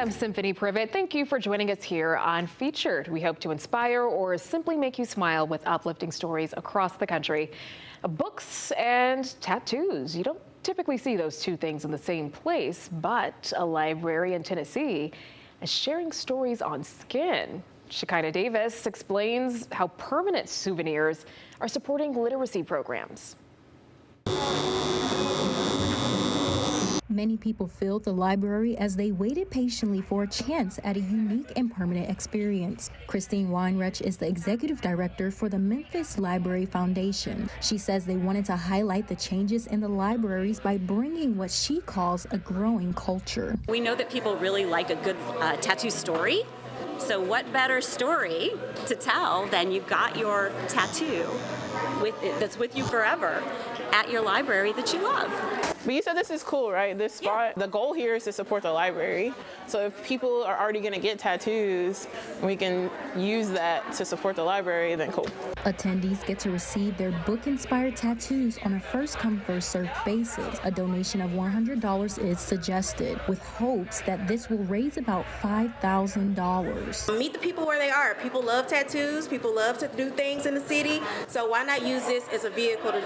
I'm Symphony Privet. Thank you for joining us here on Featured. We hope to inspire or simply make you smile with uplifting stories across the country. Books and tattoos. You don't typically see those two things in the same place, but a library in Tennessee is sharing stories on skin. Shekinah Davis explains how permanent souvenirs are supporting literacy programs. Many people filled the library as they waited patiently for a chance at a unique and permanent experience. Christine Weinreich is the executive director for the Memphis Library Foundation. She says they wanted to highlight the changes in the libraries by bringing what she calls a growing culture. We know that people really like a good tattoo story. So what better story to tell than you got your tattoo that's with you forever at your library that you love. But you said this is cool, right? This spot, The goal here is to support the library. So if people are already going to get tattoos, we can use that to support the library, then cool. Attendees get to receive their book-inspired tattoos on a first-come, first-served basis. A donation of $100 is suggested, with hopes that this will raise about $5,000. Meet the people where they are. People love tattoos. People love to do things in the city. So why not use this as a vehicle to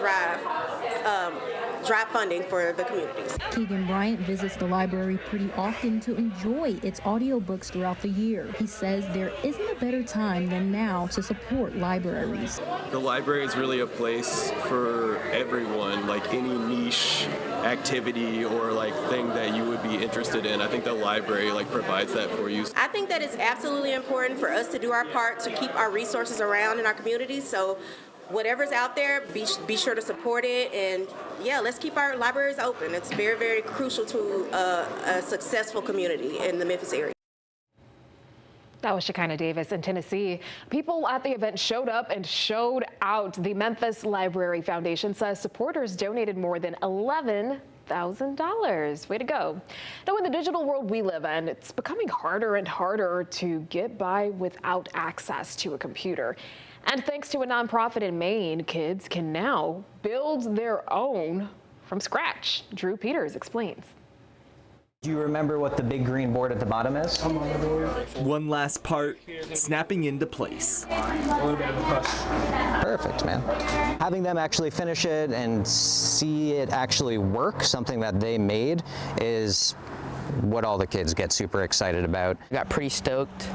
drive funding for the communities. Keegan Bryant visits the library pretty often to enjoy its audiobooks throughout the year. He says there isn't a better time than now to support libraries. The library is really a place for everyone, like any niche activity or like thing that you would be interested in. I think the library provides that for you. I think that it's absolutely important for us to do our part to keep our resources around in our communities. So whatever's out there, be sure to support it, and yeah, let's keep our libraries open. It's very, very crucial to a successful community in the Memphis area. That was Shekinah Davis in Tennessee. People at the event showed up and showed out. The Memphis Library Foundation says supporters donated more than $11,000. Way to go. Now, in the digital world we live in, it's becoming harder and harder to get by without access to a computer. And thanks to a nonprofit in Maine, kids can now build their own from scratch. Drew Peters explains. Do you remember what the big green board at the bottom is? One last part, snapping into place. Perfect, man. Having them actually finish it and see it actually work, something that they made, is what all the kids get super excited about. I got pretty stoked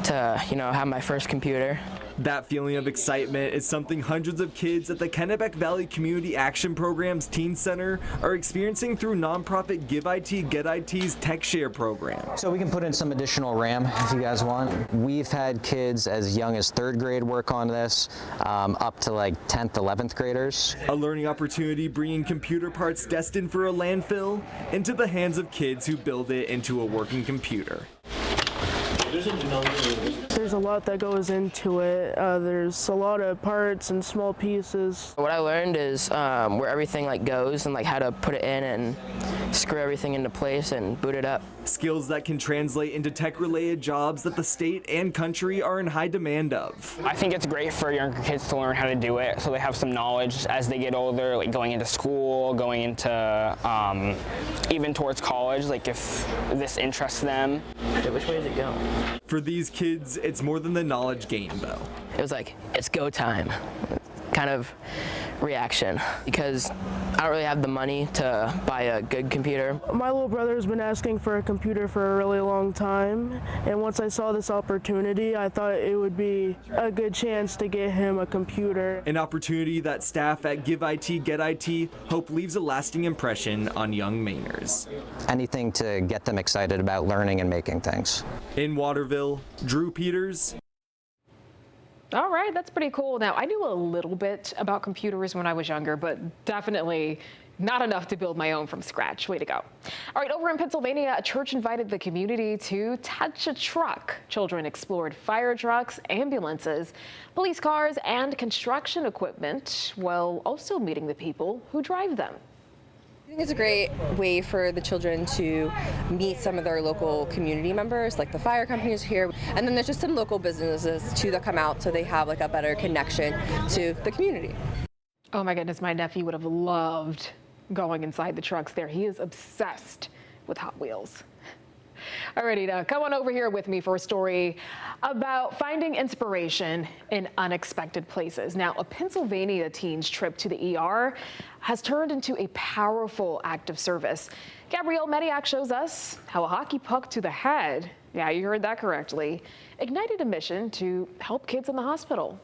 to, have my first computer. That feeling of excitement is something hundreds of kids at the Kennebec Valley Community Action Program's Teen Center are experiencing through nonprofit Give IT, Get IT's Tech Share program. So we can put in some additional RAM if you guys want. We've had kids as young as 3rd grade work on this, up to 10th, 11th graders. A learning opportunity bringing computer parts destined for a landfill into the hands of kids who build it into a working computer. There's a lot that goes into it. There's a lot of parts and small pieces. What I learned is where everything goes and how to put it in and screw everything into place and boot it up. Skills that can translate into tech-related jobs that the state and country are in high demand of. I think it's great for younger kids to learn how to do it so they have some knowledge as they get older, going into school, going into even towards college, if this interests them. Okay, which way does it go? For these kids, it's more than the knowledge gain, though. It was it's go time. Kind of reaction, because I don't really have the money to buy a good computer. My little brother's been asking for a computer for a really long time, and once I saw this opportunity, I thought it would be a good chance to get him a computer. An opportunity that staff at Give IT, Get IT hope leaves a lasting impression on young Mainers. Anything to get them excited about learning and making things. In Waterville, Drew Peters. All right, that's pretty cool. Now, I knew a little bit about computers when I was younger, but definitely not enough to build my own from scratch. Way to go. All right, over in Pennsylvania, a church invited the community to touch a truck. Children explored fire trucks, ambulances, police cars, and construction equipment, while also meeting the people who drive them. I think it's a great way for the children to meet some of their local community members, like the fire companies here. And then there's just some local businesses too that come out so they have a better connection to the community. Oh my goodness, my nephew would have loved going inside the trucks there. He is obsessed with Hot Wheels. Alrighty, now come on over here with me for a story about finding inspiration in unexpected places. Now, a Pennsylvania teen's trip to the ER has turned into a powerful act of service. Gabrielle Mediak shows us how a hockey puck to the head, yeah, you heard that correctly, ignited a mission to help kids in the hospital.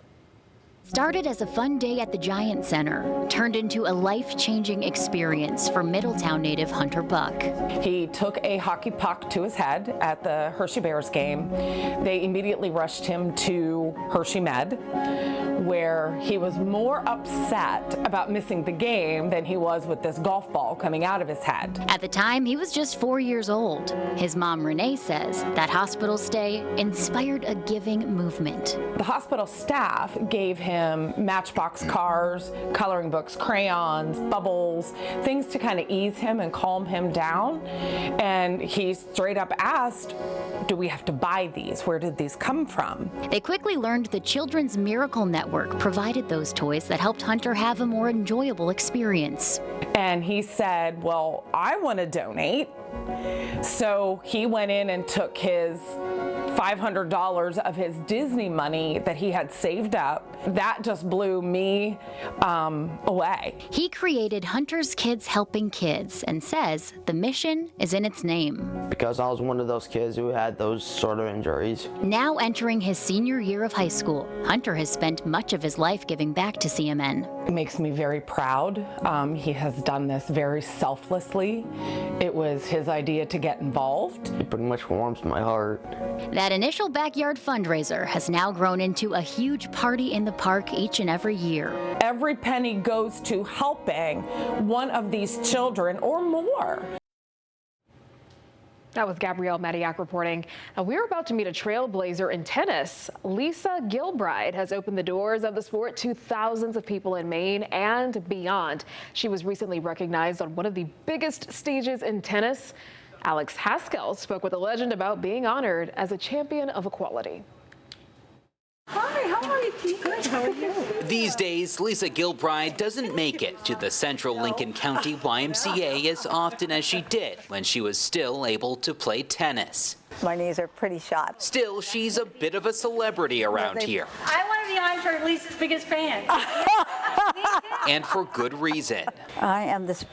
Started as a fun day at the Giant Center, turned into a life-changing experience for Middletown native Hunter Buck. He took a hockey puck to his head at the Hershey Bears game. They immediately rushed him to Hershey Med, where he was more upset about missing the game than he was with this golf ball coming out of his head. At the time, he was just 4 years old. His mom, Renee, says that hospital stay inspired a giving movement. The hospital staff gave him Matchbox cars, coloring books, crayons, bubbles, things to kind of ease him and calm him down. And he straight up asked, do we have to buy these? Where did these come from? They quickly learned the Children's Miracle Network provided those toys that helped Hunter have a more enjoyable experience. And he said, well, I want to donate. So he went in and took his $500 of his Disney money that he had saved up. That just blew me away. He created Hunter's Kids Helping Kids and says the mission is in its name. Because I was one of those kids who had those sort of injuries. Now entering his senior year of high school, Hunter has spent much of his life giving back to CMN. It makes me very proud. He has done this very selflessly. It was his idea to get involved. It pretty much warms my heart. That initial backyard fundraiser has now grown into a huge party in the park each and every year. Every penny goes to helping one of these children or more. That was Gabrielle Mediak reporting. Now, we're about to meet a trailblazer in tennis. Lisa Gilbride has opened the doors of the sport to thousands of people in Maine and beyond. She was recently recognized on one of the biggest stages in tennis. Alex Haskell spoke with a legend about being honored as a champion of equality. Hi, how are you? Good, how are you? These days, Lisa Gilbride doesn't make it to the Central Lincoln County YMCA as often as she did when she was still able to play tennis. My knees are pretty shot. Still, she's a bit of a celebrity around here. I want to be on for Lisa's biggest fan. And for good reason. I am this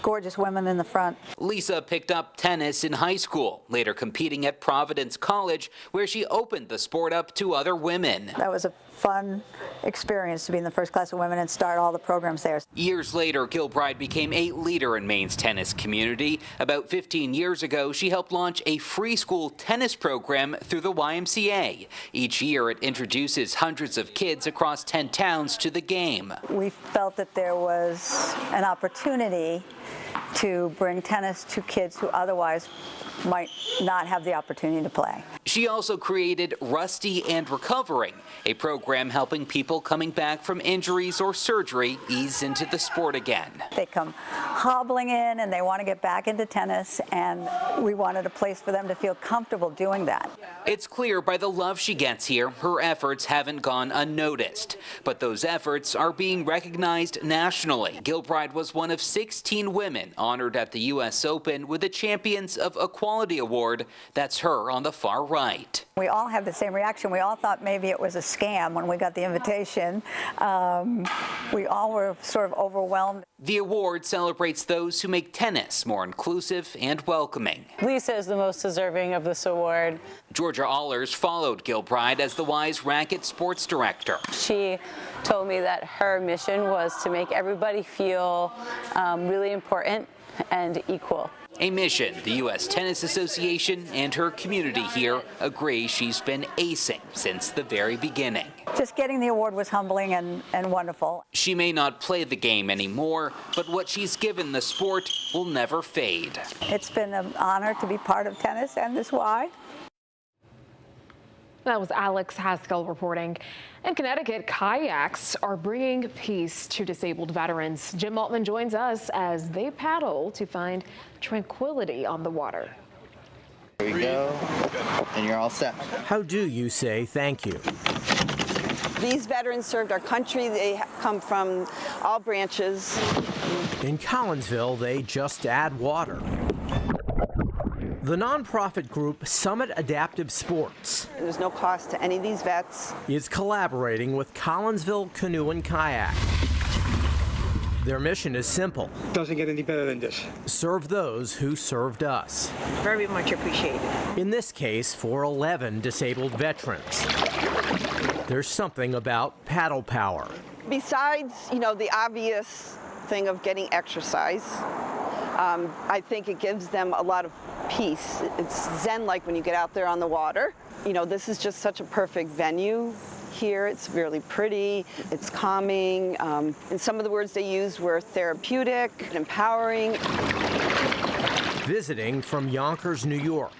gorgeous women in the front. Lisa picked up tennis in high school, later competing at Providence College, where she opened the sport up to other women. That was a fun experience to be in the first class of women and start all the programs there. Years later, Gilbride became a leader in Maine's tennis community. About 15 years ago, she helped launch a free school tennis program through the YMCA. Each year, it introduces hundreds of kids across 10 towns to the game. We felt that there was an opportunity to bring tennis to kids who otherwise might not have the opportunity to play. She also created Rusty and Recovering, a program helping people coming back from injuries or surgery ease into the sport again. They come hobbling in and they want to get back into tennis, and we wanted a place for them to feel comfortable doing that. It's clear by the love she gets here, her efforts haven't gone unnoticed. But those efforts are being recognized nationally. Gilbride was one of 16 women honored at the U.S. Open with the Champions of Equality Award. That's her on the far right. We all had the same reaction. We all thought maybe it was a scam when we got the invitation. We all were sort of overwhelmed. The award celebrates those who make tennis more inclusive and welcoming. Lisa is the most deserving of this award. Georgia Allers followed Gilbride as the Wise Racket sports director. She told me that her mission was to make everybody feel really important and equal. A mission the U.S. Tennis Association and her community here agree she's been acing since the very beginning. Just getting the award was humbling and wonderful. She may not play the game anymore, but what she's given the sport will never fade. It's been an honor to be part of tennis and this Y. That was Alex Haskell reporting. In Connecticut, kayaks are bringing peace to disabled veterans. Jim Altman joins us as they paddle to find tranquility on the water. There you go, and you're all set. How do you say thank you? These veterans served our country. They come from all branches. In Collinsville, they just add water. The nonprofit group Summit Adaptive Sports There's no cost to any of these vets. is collaborating with Collinsville Canoe and Kayak. Their mission is simple. Doesn't get any better than this. Serve those who served us. Very much appreciated. In this case, for 11 disabled veterans. There's something about paddle power. Besides, the obvious thing of getting exercise, I think it gives them a lot of peace. It's zen-like when you get out there on the water. This is just such a perfect venue here. It's really pretty, it's calming, and some of the words they used were therapeutic, empowering. Visiting from Yonkers, New York.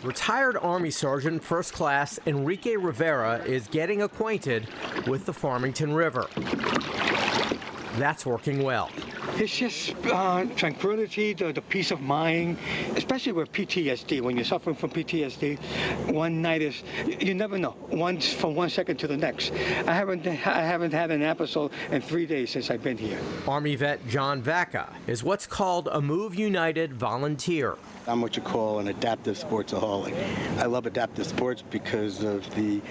Retired Army Sergeant First Class Enrique Rivera is getting acquainted with the Farmington River. That's working well. It's just tranquility, the peace of mind, especially with PTSD. When you're suffering from PTSD, one night is, you never know, from 1 second to the next. I haven't had an episode in 3 days since I've been here. Army vet John Vaca is what's called a Move United volunteer. I'm what you call an adaptive sportsaholic. I love adaptive sports because of the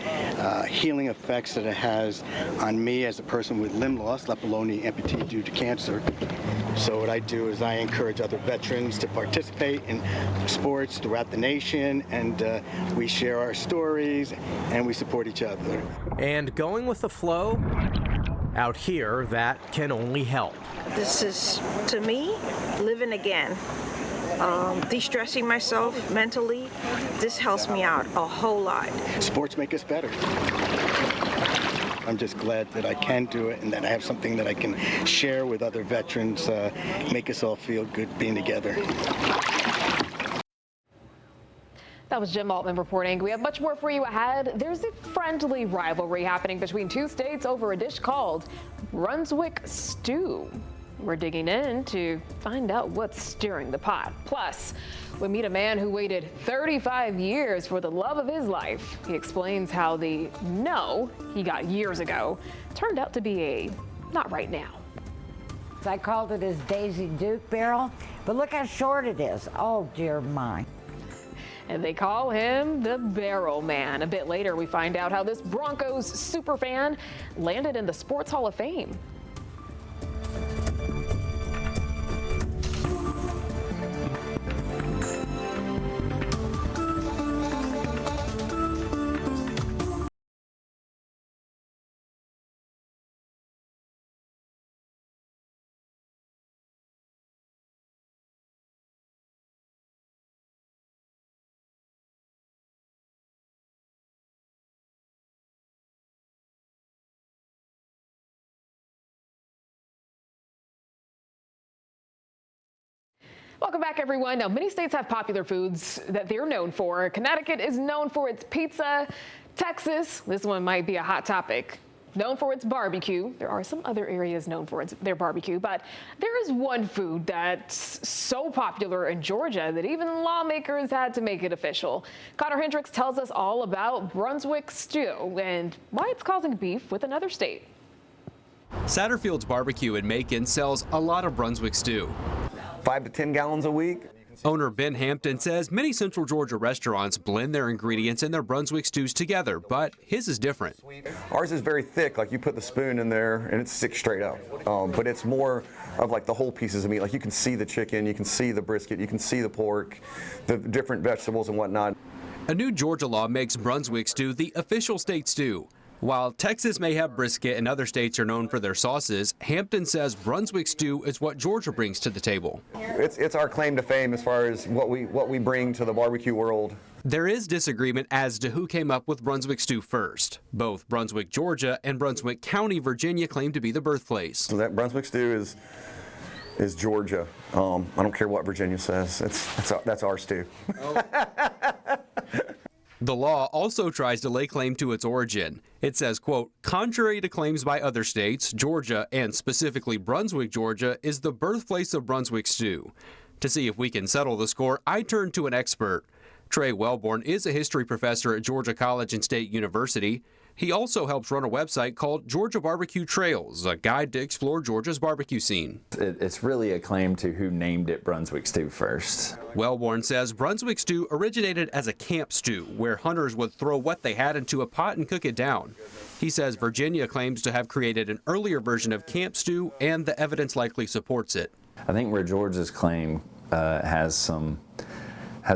healing effects that it has on me as a person with limb loss, let alone the amputee due to cancer. So what I do is I encourage other veterans to participate in sports throughout the nation, and we share our stories and we support each other. And going with the flow, out here, that can only help. This is, to me, living again. De-stressing myself mentally, this helps me out a whole lot. Sports make us better. I'm just glad that I can do it and that I have something that I can share with other veterans, make us all feel good being together. That was Jim Altman reporting. We have much more for you ahead. There's a friendly rivalry happening between two states over a dish called Brunswick stew. We're digging in to find out what's stirring the pot. Plus, we meet a man who waited 35 years for the love of his life. He explains how the no he got years ago turned out to be a not right now. I called it his Daisy Duke barrel, but look how short it is. Oh, dear mine. And they call him the Barrel Man. A bit later, we find out how this Broncos superfan landed in the Sports Hall of Fame. Welcome back, everyone. Now, many states have popular foods that they're known for. Connecticut is known for its pizza. Texas, this one might be a hot topic, known for its barbecue. There are some other areas known for their barbecue, but there is one food that's so popular in Georgia that even lawmakers had to make it official. Connor Hendricks tells us all about Brunswick stew and why it's causing beef with another state. Satterfield's Barbecue in Macon sells a lot of Brunswick stew. 5 to 10 gallons a week. Owner Ben Hampton says many Central Georgia restaurants blend their ingredients in their Brunswick stews together, but his is different. Ours is very thick, like you put the spoon in there and it's sticks straight up. But it's more of like the whole pieces of meat. Like you can see the chicken, you can see the brisket, you can see the pork, the different vegetables and whatnot. A new Georgia law makes Brunswick stew the official state stew. While Texas may have brisket and other states are known for their sauces, Hampton says Brunswick stew is what Georgia brings to the table. It's our claim to fame as far as what we bring to the barbecue world. There is disagreement as to who came up with Brunswick stew first. Both Brunswick, Georgia and Brunswick County, Virginia claim to be the birthplace. So that Brunswick stew is Georgia. I don't care what Virginia says. That's our stew. The law also tries to lay claim to its origin. It says, quote, contrary to claims by other states, Georgia, and specifically Brunswick, Georgia, is the birthplace of Brunswick stew. To see if we can settle the score, I turned to an expert. Trey Wellborn is a history professor at Georgia College and State University. He also helps run a website called Georgia Barbecue Trails, a guide to explore Georgia's barbecue scene. It's really a claim to who named it Brunswick stew first. Wellborn says Brunswick stew originated as a camp stew, where hunters would throw what they had into a pot and cook it down. He says Virginia claims to have created an earlier version of camp stew, and the evidence likely supports it. I think where Georgia's claim has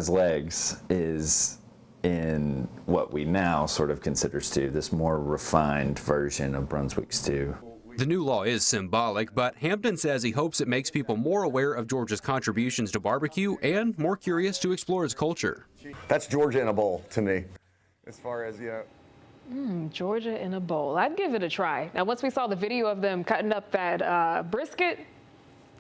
legs is in what we now sort of consider stew, this more refined version of Brunswick stew. The new law is symbolic, but Hampton says he hopes it makes people more aware of Georgia's contributions to barbecue and more curious to explore its culture. That's Georgia in a bowl to me, as far as, Georgia in a bowl. I'd give it a try. Now, once we saw the video of them cutting up that brisket,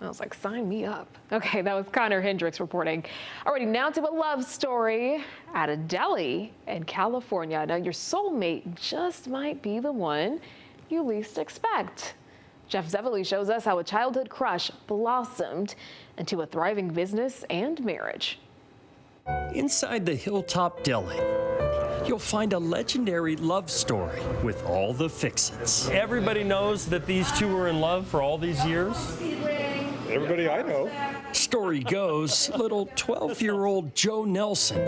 I was like, sign me up. Okay, that was Connor Hendricks reporting. Alrighty, now to a love story at a deli in California. Now, your soulmate just might be the one you least expect. Jeff Zevely shows us how a childhood crush blossomed into a thriving business and marriage. Inside the Hilltop Deli, you'll find a legendary love story with all the fix-its. Everybody knows that these two were in love for all these years. Everybody I know. Story goes, little 12-year-old Joe Nelson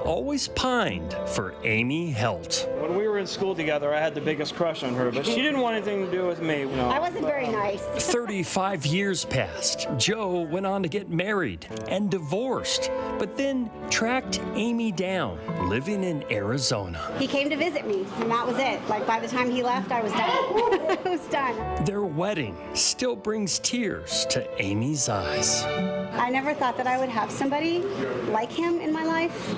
always pined for Amy Helt. When we were in school together, I had the biggest crush on her, but she didn't want anything to do with me. No. I wasn't very nice. 35 years passed. Joe went on to get married and divorced, but then tracked Amy down, living in Arizona. He came to visit me, and that was it. Like, by the time he left, I was done. I was done. Their wedding still brings tears to Amy's eyes. I never thought that I would have somebody like him in my life,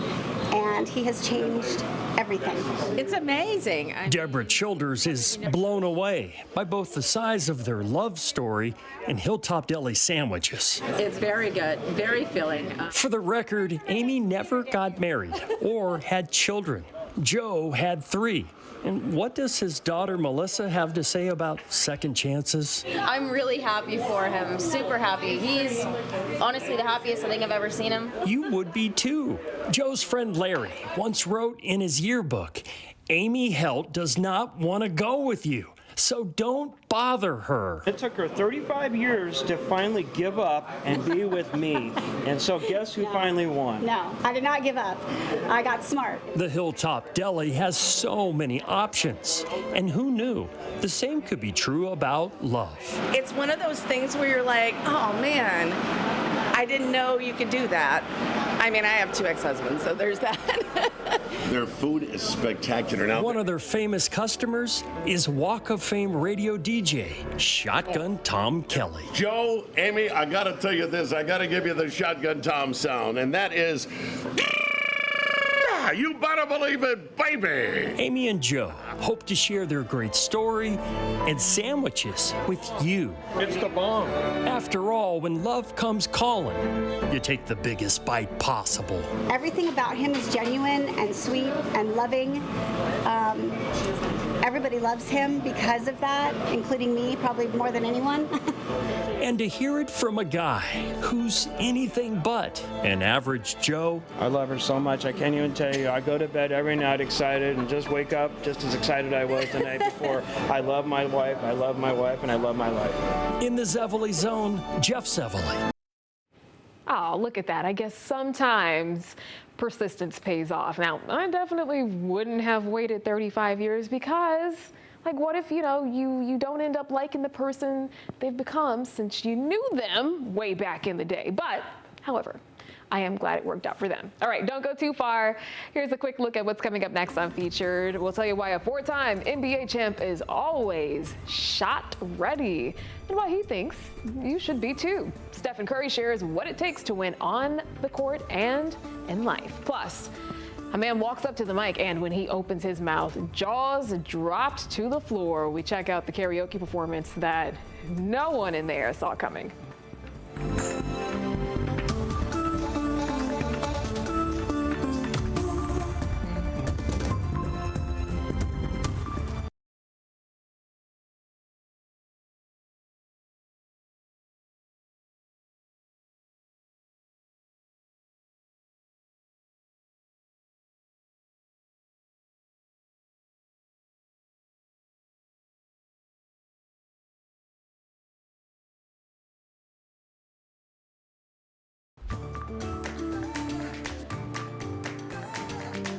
and he has changed everything. It's amazing. Deborah Childers is blown away by both the size of their love story and Hilltop Deli sandwiches. It's very good, very filling. For the record, Amy never got married or had children. Joe had 3. And what does his daughter Melissa have to say about second chances? I'm really happy for him, super happy. He's honestly the happiest I think I've ever seen him. You would be too. Joe's friend Larry once wrote in his yearbook, Amy Helt does not want to go with you, so don't bother her. It took her 35 years to finally give up and be with me. And so guess who finally won? No, I did not give up. I got smart. The Hilltop Deli has so many options. And who knew? The same could be true about love. It's one of those things where you're like, oh man, I didn't know you could do that. I mean, I have 2 ex-husbands, so there's that. Their food is spectacular. Now, one of their famous customers is Walk of Fame radio DJ, Shotgun Tom Kelly. Joe, Amy, I gotta tell you this. I gotta give you the Shotgun Tom sound, and that is, you better believe it, baby. Amy and Joe hope to share their great story and sandwiches with you. It's the bomb. After all, when love comes calling, you take the biggest bite possible. Everything about him is genuine and sweet and loving. Everybody loves him because of that, including me, probably more than anyone. And to hear it from a guy who's anything but an average Joe. I love her so much, I can't even tell you. I go to bed every night excited and just wake up just as excited I was the night before. I love my wife, I love my wife, and I love my life. In the Zevely Zone, Jeff Zevely. Oh, look at that. I guess sometimes persistence pays off. Now, I definitely wouldn't have waited 35 years because, like, what if, you don't end up liking the person they've become since you knew them way back in the day. But, however, I am glad it worked out for them. All right, don't go too far. Here's a quick look at what's coming up next on Featured. We'll tell you why a 4-time NBA champ is always shot ready and why he thinks you should be too. Stephen Curry shares what it takes to win on the court and in life. Plus, a man walks up to the mic and when he opens his mouth, jaws dropped to the floor. We check out the karaoke performance that no one in there saw coming.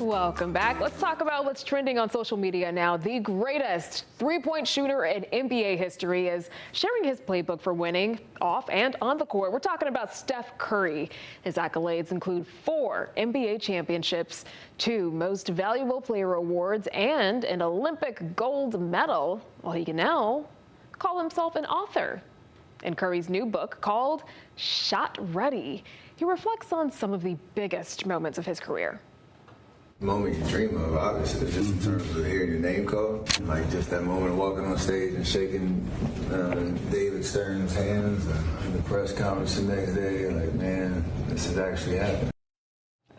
Welcome back. Let's talk about what's trending on social media now. The greatest three-point shooter in NBA history is sharing his playbook for winning off and on the court. We're talking about Steph Curry. His accolades include 4 NBA championships, 2 Most Valuable Player awards, and an Olympic gold medal. Well, he can now call himself an author. In Curry's new book called Shot Ready, he reflects on some of the biggest moments of his career. Moment you dream of, obviously, just in terms of hearing your name called. Like just that moment of walking on stage and shaking David Stern's hands and the press conference the next day, like, man, this is actually happening.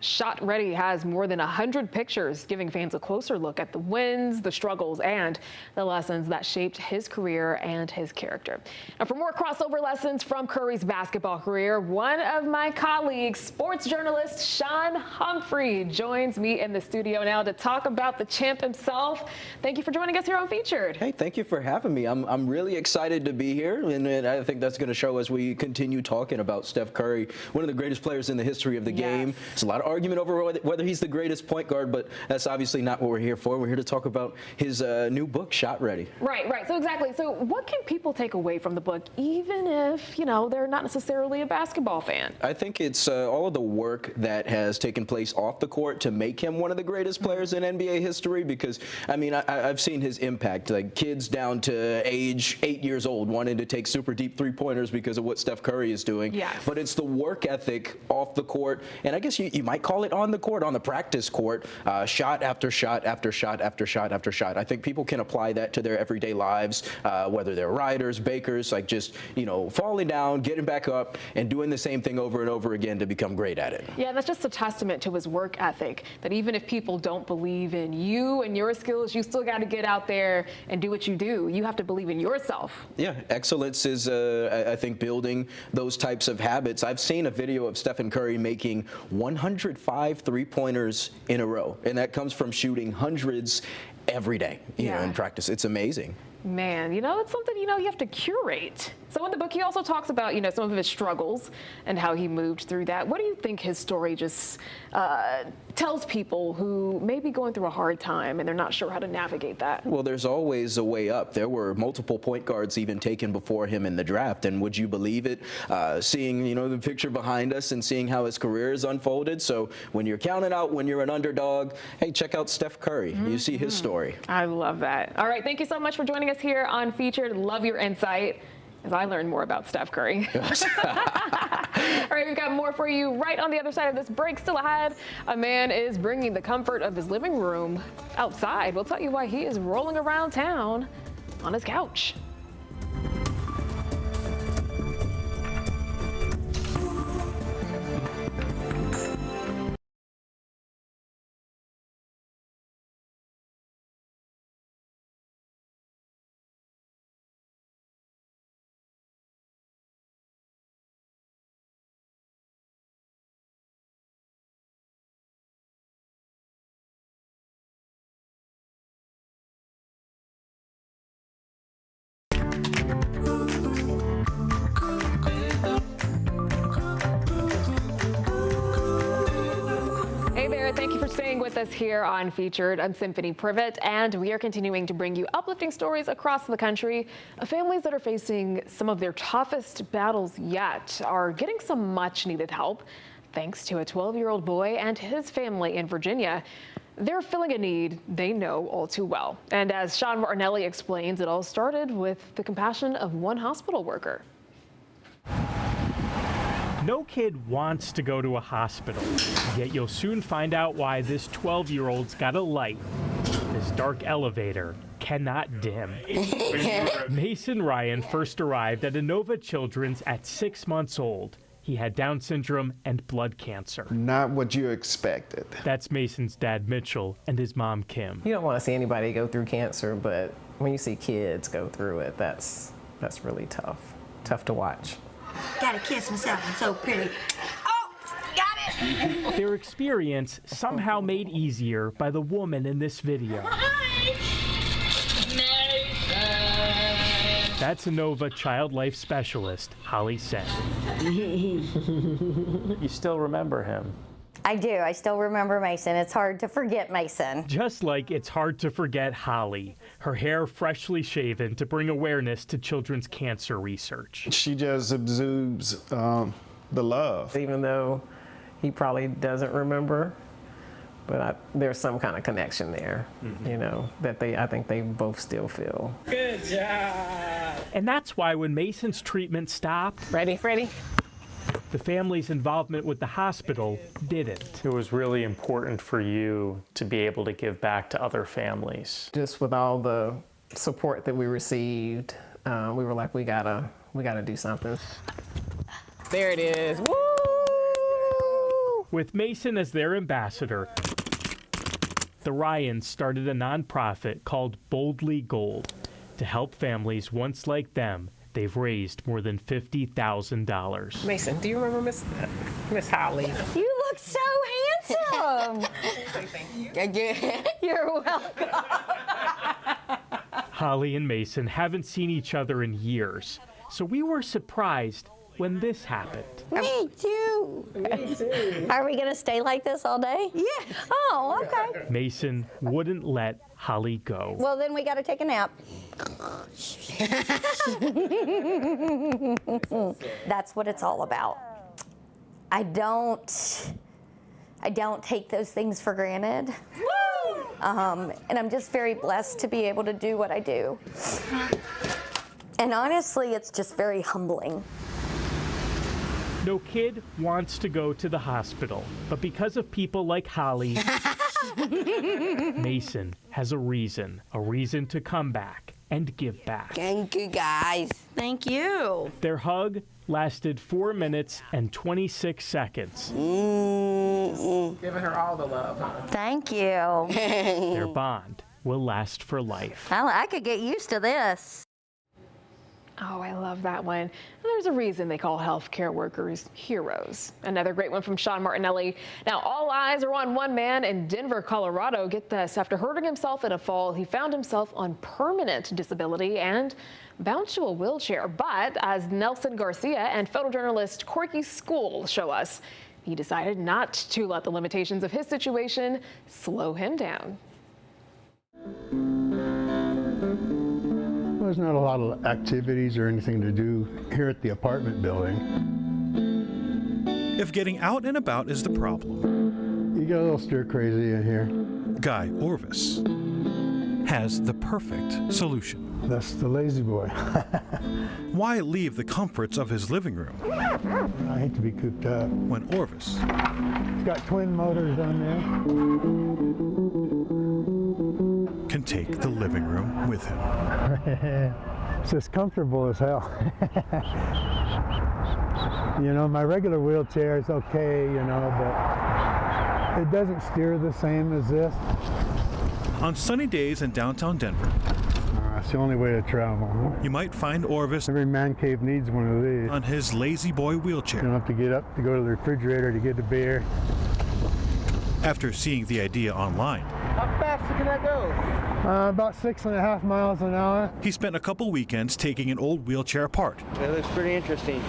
Shot Ready has more than 100 pictures, giving fans a closer look at the wins, the struggles, and the lessons that shaped his career and his character. Now, for more crossover lessons from Curry's basketball career, one of my colleagues, sports journalist Sean Humphrey, joins me in the studio now to talk about the champ himself. Thank you for joining us here on Featured. Hey, thank you for having me. I'm really excited to be here, and I think that's going to show as we continue talking about Steph Curry, one of the greatest players in the history of the game. It's a lot of argument over whether he's the greatest point guard, but that's obviously not what we're here for. We're here to talk about his new book, Shot Ready. Right. So exactly. So what can people take away from the book, even if, they're not necessarily a basketball fan? I think it's all of the work that has taken place off the court to make him one of the greatest players in NBA history, because, I mean, I've seen his impact, like kids down to age 8 years old wanting to take super deep three-pointers because of what Steph Curry is doing. Yes. But it's the work ethic off the court, and I guess you might call it on the court, on the practice court, shot after shot after shot after shot after shot. I think people can apply that to their everyday lives, whether they're riders, bakers, like just, falling down, getting back up, and doing the same thing over and over again to become great at it. Yeah, that's just a testament to his work ethic, that even if people don't believe in you and your skills, you still got to get out there and do what you do. You have to believe in yourself. Yeah, excellence is, I think, building those types of habits. I've seen a video of Stephen Curry making 105 three-pointers in a row, and that comes from shooting hundreds every day, you know, in practice. It's amazing. Man, it's something, you have to curate. So in the book, he also talks about, some of his struggles and how he moved through that. What do you think his story just tells people who may be going through a hard time and they're not sure how to navigate that? Well, there's always a way up. There were multiple point guards even taken before him in the draft, and would you believe it? Seeing, the picture behind us and seeing how his career has unfolded. So when you're counted out, when you're an underdog, hey, check out Steph Curry. You see his story. I love that. All right, thank you so much for joining us here on Featured. Love your insight as I learned more about Steph Curry. All right, we've got more for you right on the other side of this break. Still ahead, a man is bringing the comfort of his living room outside. We'll tell you why he is rolling around town on his couch. Thank you for staying with us here on Featured. I'm Symphony Privet, and we are continuing to bring you uplifting stories across the country of families that are facing some of their toughest battles yet are getting some much needed help thanks to a 12-year-old boy and his family in Virginia. They're filling a need they know all too well. And as Sean Martinelli explains, it all started with the compassion of one hospital worker. No kid wants to go to a hospital, yet you'll soon find out why this 12-year-old's got a light this dark elevator cannot dim. Mason Ryan first arrived at Inova Children's at 6 months old. He had Down syndrome and blood cancer. Not what you expected. That's Mason's dad, Mitchell, and his mom, Kim. You don't want to see anybody go through cancer, but when you see kids go through it, that's really tough. Tough to watch. Gotta kiss myself, I'm so pretty. Oh, got it! Their experience somehow made easier by the woman in this video. Hi! That's Inova Child Life Specialist, Holly Sen. You still remember him? I do. I still remember Mason. It's hard to forget Mason. Just like it's hard to forget Holly, her hair freshly shaven to bring awareness to children's cancer research. She just exudes the love. Even though he probably doesn't remember, but there's some kind of connection there, you know, that I think they both still feel. Good job! And that's why when Mason's treatment stopped, Ready? the family's involvement with the hospital didn't. It was really important for you to be able to give back to other families. Just with all the support that we received, we were like, we gotta do something. There it is. Woo! With Mason as their ambassador, the Ryans started a nonprofit called Boldly Gold to help families once like them. They've raised more than $50,000. Mason, do you remember Miss Holly? You look so handsome. Thank you. You're welcome. Holly and Mason haven't seen each other in years, so we were surprised when this happened. Me too. Me too. Are we going to stay like this all day? Yeah. Oh, okay. Mason wouldn't let Holly go. Well, then we got to take a nap. That's what it's all about. I don't take those things for granted. And I'm just very blessed to be able to do what I do. And honestly, it's just very humbling. No kid wants to go to the hospital, but because of people like Holly, Mason has a reason to come back and give back. Thank you, guys. Thank you. Their hug lasted 4 minutes and 26 seconds. Giving her all the love, huh? Thank you. Their bond will last for life. I could get used to this. Oh, I love that one. And there's a reason they call healthcare workers heroes. Another great one from Sean Martinelli. Now, all eyes are on one man in Denver, Colorado. Get this, after hurting himself in a fall, he found himself on permanent disability and bound to a wheelchair. But as Nelson Garcia and photojournalist Corky School show us, he decided not to let the limitations of his situation slow him down. There's not a lot of activities or anything to do here at the apartment building. If getting out and about is the problem, you get a little stir crazy in here. Guy Orvis has the perfect solution. That's the lazy boy. Why leave the comforts of his living room? I hate to be cooped up. When Orvis it's got twin motors on there. Can take the living room with him. It's just comfortable as hell. You know, my regular wheelchair is okay, you know, but it doesn't steer the same as this. On sunny days in downtown Denver, it's the only way to travel. Huh? You might find Orvis. Every man cave needs one of these. On his lazy boy wheelchair. You don't have to get up to go to the refrigerator to get a beer. After seeing the idea online. How fast can I go? About 6.5 miles an hour. He spent a couple weekends taking an old wheelchair apart. That looks pretty interesting.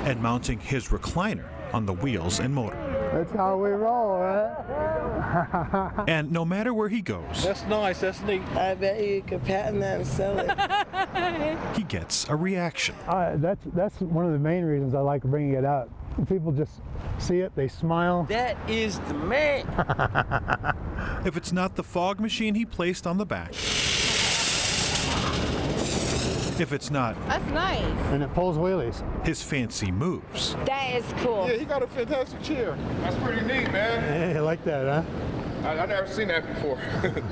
And mounting his recliner on the wheels and motor. That's how we roll, right? And no matter where he goes. That's nice, that's neat. I bet you could patent that and sell it. He gets a reaction. That's one of the main reasons I like bringing it out. People just see it, they smile. That is the man. If it's not the fog machine he placed on the back. If it's not. That's nice. And it pulls wheelies. His fancy moves. That is cool. Yeah, he got a fantastic chair. That's pretty neat, man. Hey, you like that, huh? I've never seen that before.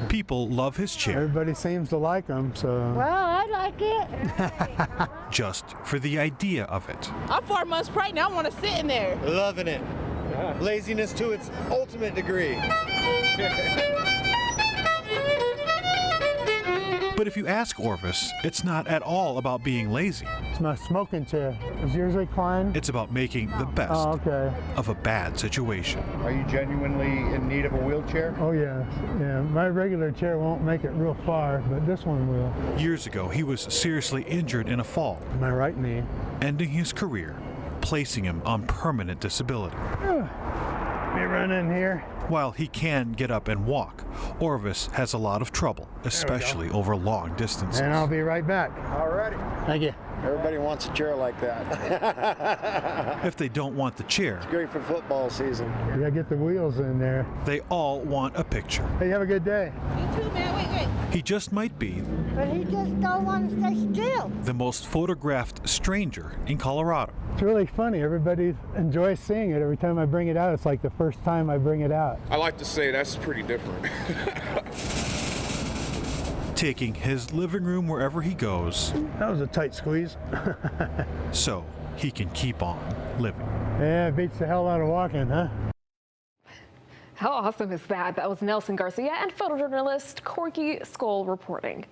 People love his chair. Everybody seems to like him, so. Well, I like it. Just for the idea of it. I'm 4 months pregnant. I want to sit in there. Loving it. Yeah. Laziness to its ultimate degree. But if you ask Orvis, it's not at all about being lazy. It's my smoking chair. Is yours reclined? It's about making the best of a bad situation. Are you genuinely in need of a wheelchair? Oh, yes. Yeah, my regular chair won't make it real far, but this one will. Years ago, he was seriously injured in a fall. My right knee. Ending his career, placing him on permanent disability. me run in here. While he can get up and walk, Orvis has a lot of trouble, especially over long distances. And I'll be right back. Alrighty. Thank you. Everybody wants a chair like that. If they don't want the chair, It's great for football season. You gotta get the wheels in there. they all want a picture. Hey, have a good day. You too, man. Wait. He just might be But he just don't want to stay still. the most photographed stranger in Colorado. It's really funny. Everybody enjoys seeing it. Every time I bring it out, it's like the first time I bring it out. I like to say that's pretty different. Taking his living room wherever he goes. That was a tight squeeze. So he can keep on living. Yeah, it beats the hell out of walking, huh? How awesome is that? That was Nelson Garcia and photojournalist Corky Skoll reporting.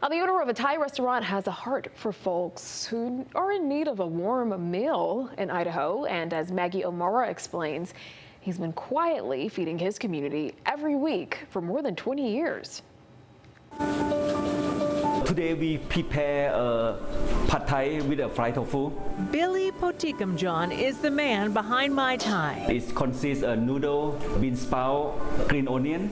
Now, the owner of a Thai restaurant has a heart for folks who are in need of a warm meal in Idaho. And as Maggie O'Mara explains, he's been quietly feeding his community every week for more than 20 years. Today we prepare pad thai with a fried tofu. Billy Potikamjon is the man behind Mai Tai. It consists of noodle, bean sprout, green onion,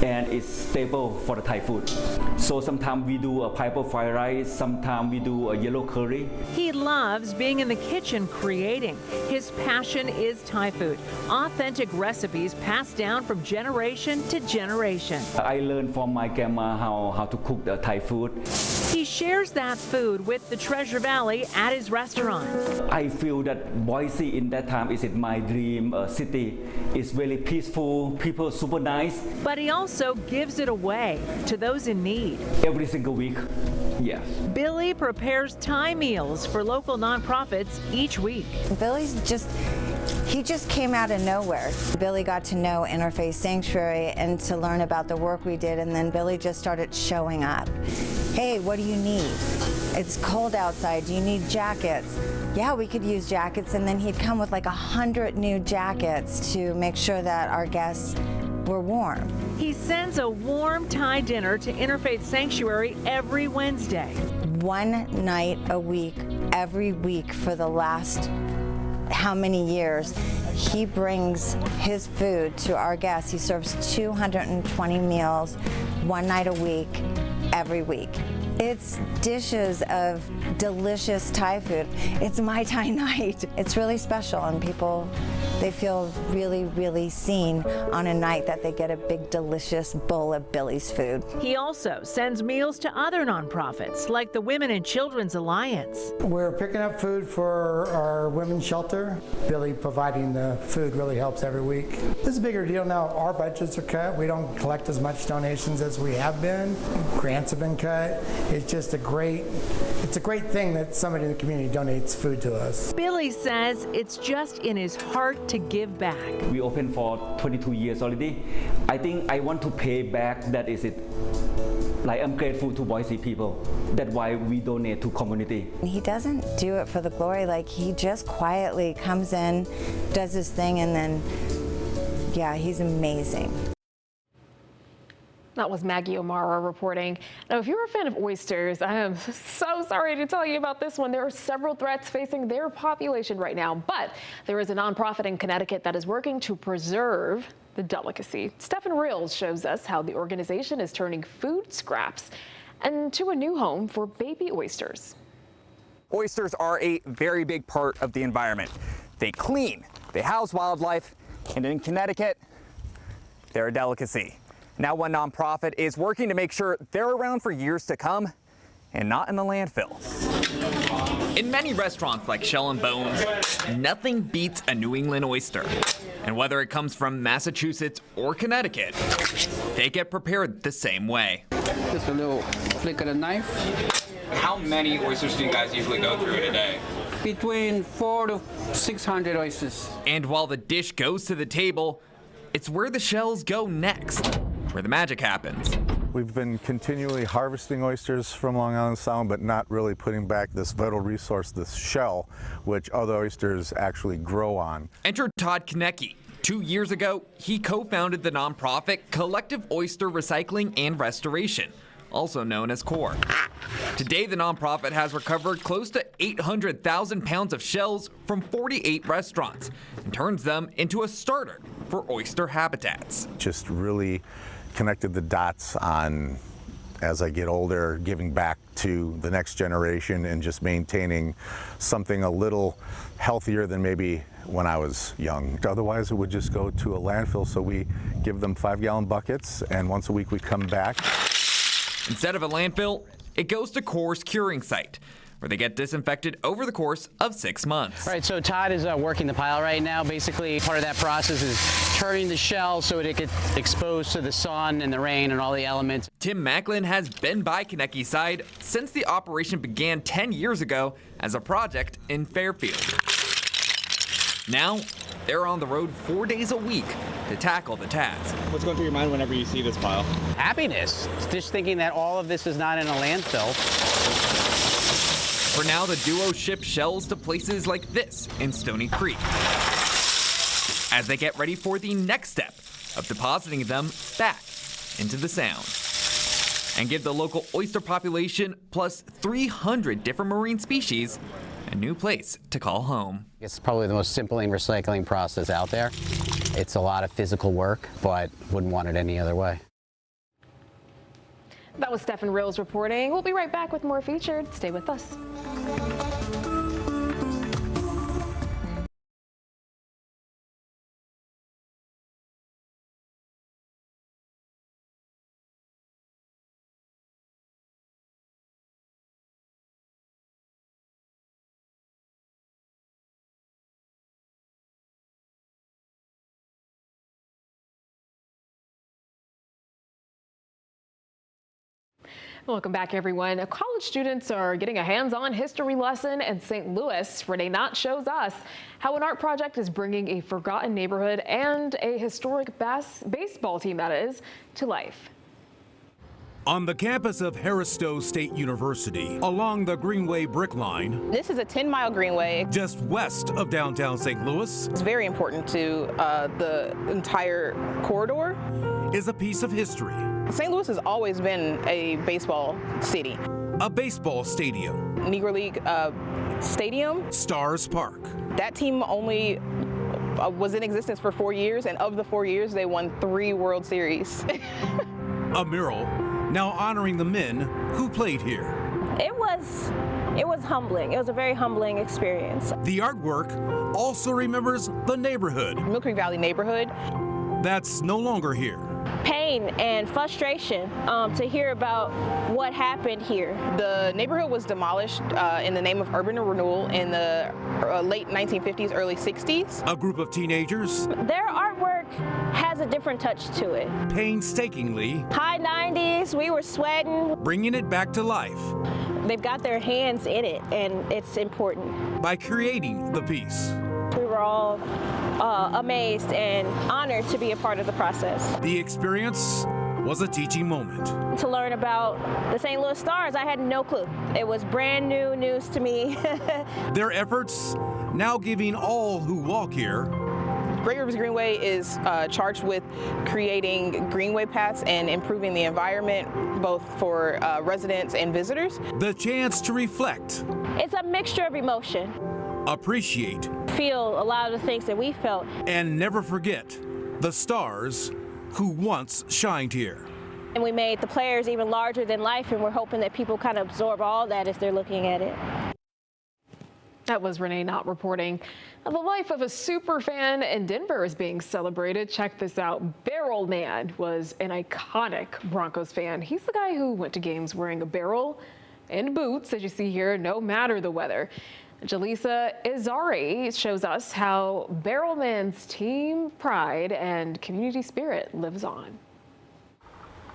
and it's staple for the Thai food. So sometimes we do a pineapple fried rice, sometimes we do a yellow curry. He loves being in the kitchen creating. His passion is Thai food, authentic recipes passed down from generation to generation. I learned from my grandma how to cook the Thai food. He shares that food with the Treasure Valley at his restaurant. I feel that Boise in that time is my dream city. It's really peaceful, people super nice. But he also gives it away to those in need. Every single week, yes. Billy prepares Thai meals for local nonprofits each week. He just came out of nowhere. Billy got to know Interfaith Sanctuary and to learn about the work we did, and then Billy just started showing up. Hey, what do you need? It's cold outside. Do you need jackets? Yeah, we could use jackets. And then he'd come with like 100 new jackets to make sure that our guests were warm. He sends a warm Thai dinner to Interfaith Sanctuary every Wednesday. One night a week, every week for the last how many years, he brings his food to our guests. He serves 220 meals, one night a week, every week. It's dishes of delicious Thai food. It's Mai Tai night. It's really special, and people, they feel really, really seen on a night that they get a big, delicious bowl of Billy's food. He also sends meals to other nonprofits, like the Women and Children's Alliance. We're picking up food for our women's shelter. Billy providing the food really helps every week. This is a bigger deal now. Our budgets are cut. We don't collect as much donations as we have been. Grants have been cut. It's just a great thing that somebody in the community donates food to us. Billy says it's just in his heart to give back. We open for 22 years already. I think I want to pay back. That is it. Like, I'm grateful to Boise people. That's why we donate to community. He doesn't do it for the glory. Like, he just quietly comes in, does his thing, and then, yeah, he's amazing. That was Maggie O'Mara reporting. Now, if you're a fan of oysters, I am so sorry to tell you about this one. There are several threats facing their population right now, but there is a nonprofit in Connecticut that is working to preserve the delicacy. Stefan Reels shows us how the organization is turning food scraps into a new home for baby oysters. Oysters are a very big part of the environment. They clean, they house wildlife, and in Connecticut, they're a delicacy. Now one nonprofit is working to make sure they're around for years to come and not in the landfill. In many restaurants like Shell and Bones, nothing beats a New England oyster. And whether it comes from Massachusetts or Connecticut, they get prepared the same way. Just a little flick of the knife. How many oysters do you guys usually go through in a day? Between 400 to 600 oysters. And while the dish goes to the table, it's where the shells go next, where the magic happens. We've been continually harvesting oysters from Long Island Sound, but not really putting back this vital resource, this shell, which other oysters actually grow on. Enter Todd Konecki. 2 years ago, he co-founded the nonprofit Collective Oyster Recycling and Restoration, also known as CORE. Today, the nonprofit has recovered close to 800,000 pounds of shells from 48 restaurants and turns them into a starter for oyster habitats. Just really connected the dots on, as I get older, giving back to the next generation and just maintaining something a little healthier than maybe when I was young. Otherwise, it would just go to a landfill, so we give them 5-gallon buckets, and once a week we come back. Instead of a landfill, it goes to Core's curing site, where they get disinfected over the course of 6 months. All right, so Todd is working the pile right now. Basically, part of that process is turning the shell so it gets exposed to the sun and the rain and all the elements. Tim Macklin has been by Kaneki's side since the operation began 10 years ago as a project in Fairfield. Now, they're on the road 4 days a week to tackle the task. What's going through your mind whenever you see this pile? Happiness. Just thinking that all of this is not in a landfill. For now, the duo ships shells to places like this in Stony Creek, as they get ready for the next step of depositing them back into the Sound, and give the local oyster population plus 300 different marine species a new place to call home. It's probably the most simple recycling process out there. It's a lot of physical work, but wouldn't want it any other way. That was Stefan Rills reporting. We'll be right back with more Featured. Stay with us. Welcome back, everyone. College students are getting a hands-on history lesson in St. Louis. Renee Knott shows us how an art project is bringing a forgotten neighborhood and a historic baseball team, that is, to life. On the campus of Harris-Stowe State University, along the Greenway Brick Line. This is a 10-mile greenway. Just west of downtown St. Louis. It's very important to the entire corridor. Is a piece of history. St. Louis has always been a baseball city. A baseball stadium. Negro League stadium. Stars Park. That team only was in existence for 4 years, and of the 4 years, they won 3 World Series. A mural now honoring the men who played here. It was humbling. It was a very humbling experience. The artwork also remembers the neighborhood. Mill Creek Valley neighborhood. That's no longer here. Pain and frustration to hear about what happened here. The neighborhood was demolished in the name of urban renewal in the late 1950s, early 60s. A group of teenagers. Their artwork has a different touch to it. Painstakingly. High 90s, we were sweating. Bringing it back to life. They've got their hands in it, and it's important. By creating the piece. We were all amazed and honored to be a part of the process. The experience was a teaching moment. To learn about the St. Louis Stars, I had no clue. It was brand new news to me. Their efforts now giving all who walk here. Great Rivers Greenway is charged with creating greenway paths and improving the environment, both for residents and visitors. The chance to reflect. It's a mixture of emotion. Appreciate. Feel a lot of the things that we felt. And never forget the stars who once shined here. And we made the players even larger than life, and we're hoping that people kind of absorb all that as they're looking at it. That was Renee Knott reporting. The life of a super fan in Denver is being celebrated. Check this out. Barrel Man was an iconic Broncos fan. He's the guy who went to games wearing a barrel and boots, as you see here, no matter the weather. Jaleesa Izari shows us how Barrel Man's team pride and community spirit lives on.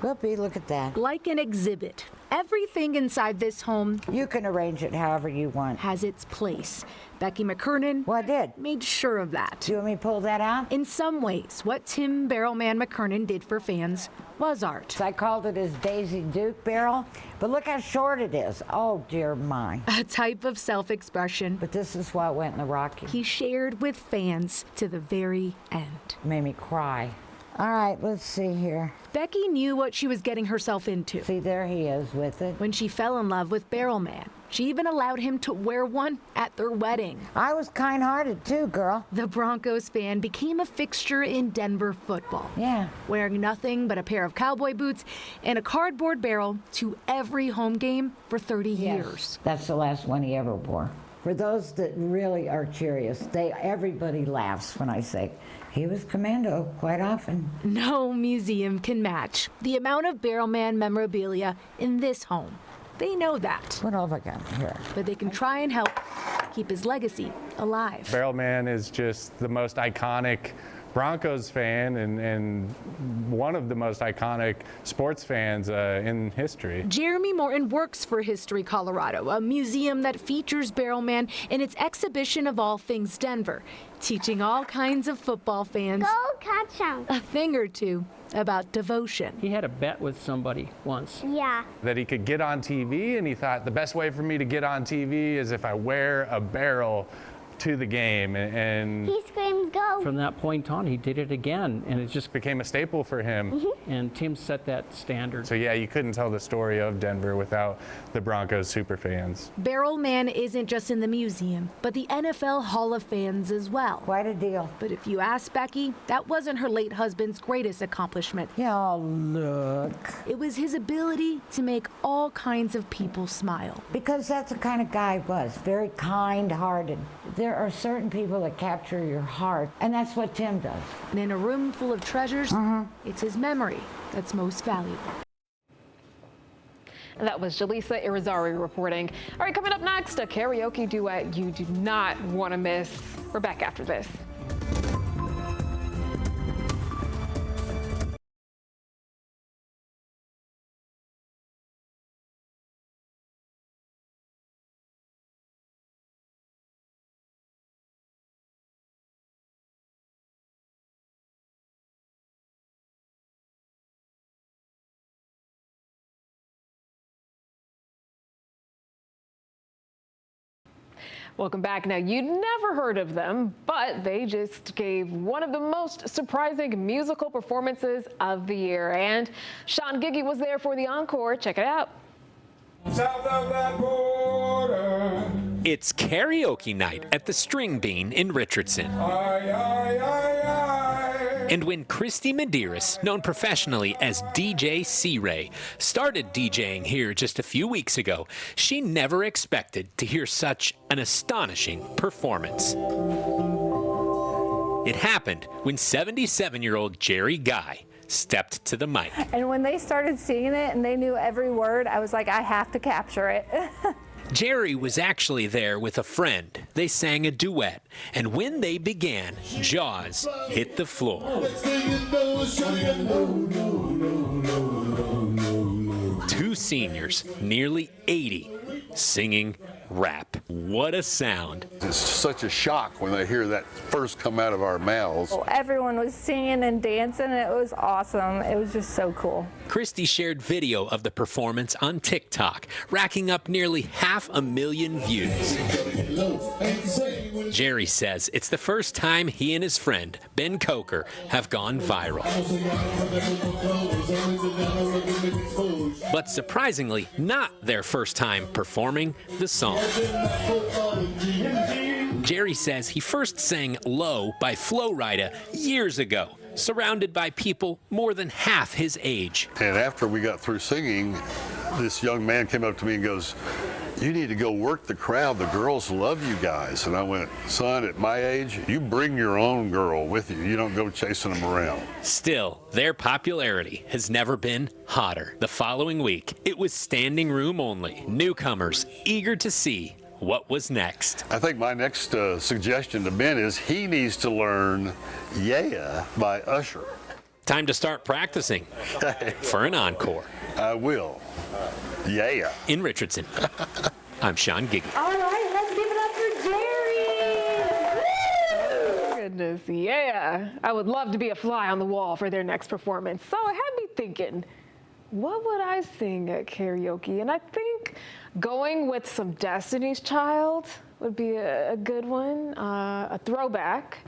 Whoopee, look at that. Like an exhibit, everything inside this home, you can arrange it however you want, has its place. Becky McKernan made sure of that. Do you want me to pull that out? In some ways, what Tim Barrelman McKernan did for fans was art. So I called it his Daisy Duke barrel, but look how short it is. Oh, dear mine. A type of self-expression. But this is what went in the Rocky. He shared with fans to the very end. Made me cry. All right, let's see here. Becky knew what she was getting herself into. See, there he is with it. When she fell in love with Barrelman, She even allowed him to wear one at their wedding. I was kind-hearted too, girl. The Broncos fan became a fixture in Denver football. Yeah. Wearing nothing but a pair of cowboy boots and a cardboard barrel to every home game for 30 years. That's the last one he ever wore. For those that really are curious, everybody laughs when I say he was commando quite often. No museum can match the amount of Barrelman memorabilia in this home. They know that. What have I got here? But they can try and help keep his legacy alive. Barrelman is just the most iconic Broncos fan and one of the most iconic sports fans in history. Jeremy Morton works for History Colorado, a museum that features Barrelman in its exhibition of all things Denver, teaching all kinds of football fans a thing or two about devotion. He had a bet with somebody once. Yeah. That he could get on TV, and he thought the best way for me to get on TV is if I wear a barrel to the game, and he screams go. From that point on, he did it again, and it just became a staple for him. And Tim set that standard. So yeah, you couldn't tell the story of Denver without the Broncos super fans. Barrelman isn't just in the museum, but the NFL Hall of Fans as well. Quite a deal. But if you ask Becky, that wasn't her late husband's greatest accomplishment. Yeah, look. It was his ability to make all kinds of people smile. Because that's the kind of guy he was, very kind-hearted. There are certain people that capture your heart, and that's what Tim does. And in a room full of treasures, it's his memory that's most valuable. And that was Jaleesa Irizarry reporting. All right, coming up next, a karaoke duet you do not want to miss. We're back after this. Welcome back. Now, you'd never heard of them, but they just gave one of the most surprising musical performances of the year. And Sean Giggy was there for the encore. Check it out. South of that border. It's karaoke night at the String Bean in Richardson. Aye, aye, aye, aye. And when Christy Medeiros, known professionally as DJ C-Ray, started DJing here just a few weeks ago, she never expected to hear such an astonishing performance. It happened when 77-year-old Jerry Guy stepped to the mic. And when they started singing it and they knew every word, I was like, I have to capture it. Jerry was actually there with a friend. They sang a duet, and when they began, jaws hit the floor. Two seniors, nearly 80, singing rap. What a sound. It's such a shock when they hear that first come out of our mouths. Well, everyone was singing and dancing. It was awesome. It was just so cool. Christy shared video of the performance on TikTok, racking up nearly 500,000 views. Jerry says it's the first time he and his friend, Ben Coker, have gone viral. But surprisingly, not their first time performing the song. Jerry says he first sang Low by Flo Rida years ago, surrounded by people more than half his age. And after we got through singing, this young man came up to me and goes, "You need to go work the crowd. The girls love you guys." And I went, "Son, at my age, you bring your own girl with you. You don't go chasing them around." Still, their popularity has never been hotter. The following week, it was standing room only. Newcomers eager to see what was next. I think my next suggestion to Ben is he needs to learn Yeah by Usher. Time to start practicing for an encore. I will. Yeah. In Richardson, I'm Sean Giggy. All right, let's give it up for Jerry. Goodness, yeah. I would love to be a fly on the wall for their next performance. So it had me thinking, what would I sing at karaoke? And I think going with some Destiny's Child would be a good one, a throwback.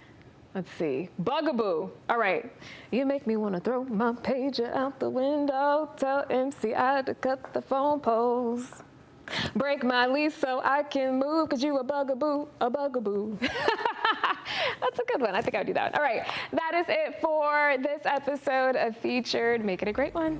Let's see, Bugaboo. All right, you make me want to throw my pager out the window, tell MCI to cut the phone poles. Break my lease so I can move, cause you a bugaboo, a bugaboo. That's a good one. I think I would do that one. All right, that is it for this episode of Featured. Make it a great one.